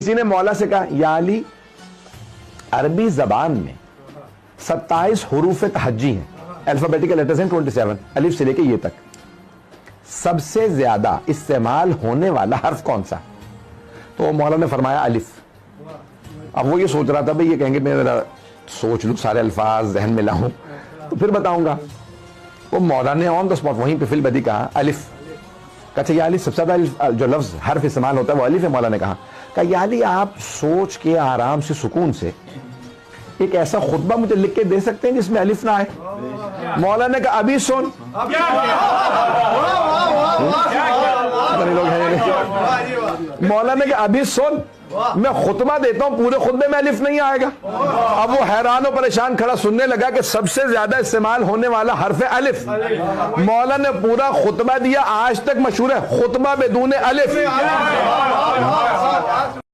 किसी ने मौला से कहा, या अली, अरबी जबान में 27 हरूफ तहज्जी हैं, अल्फाबेटिकल लेटर्स हैं 27, अलिफ से लेके ये तक। सबसे ज्यादा इस्तेमाल होने वाला हर्फ कौन सा? तो मौला ने फरमाया अलिफ। अब वो ये सोच रहा था भाई ये कहेंगे मैं जरा सोच लूं, सारे अल्फाज जहन में लाऊं तो फिर बताऊंगा। वो मौला ने ऑन द स्पॉट वहीं पे फिल बदी कहा अलिफ। अच्छा या अली, सबसे ज्यादा जो लफ्ज हर्फ इस्तेमाल होता है वो अलिफ है। मौला ने कहा या अली, आप सोच के आराम से सुकून से एक ऐसा खुतबा मुझे लिख के दे सकते हैं जिसमें अलिफ ना आए? मौला ने कहा अभी सुन। मौला ने कहा अभी सुन, मैं खुतबा देता हूं, पूरे खुतबे में अलिफ नहीं आएगा। अब वो हैरान और परेशान खड़ा सुनने लगा कि सबसे ज्यादा इस्तेमाल होने वाला हर्फ है अलिफ। मौला ने पूरा खुतबा दिया, आज तक मशहूर है खुतबा बेदून अलिफ।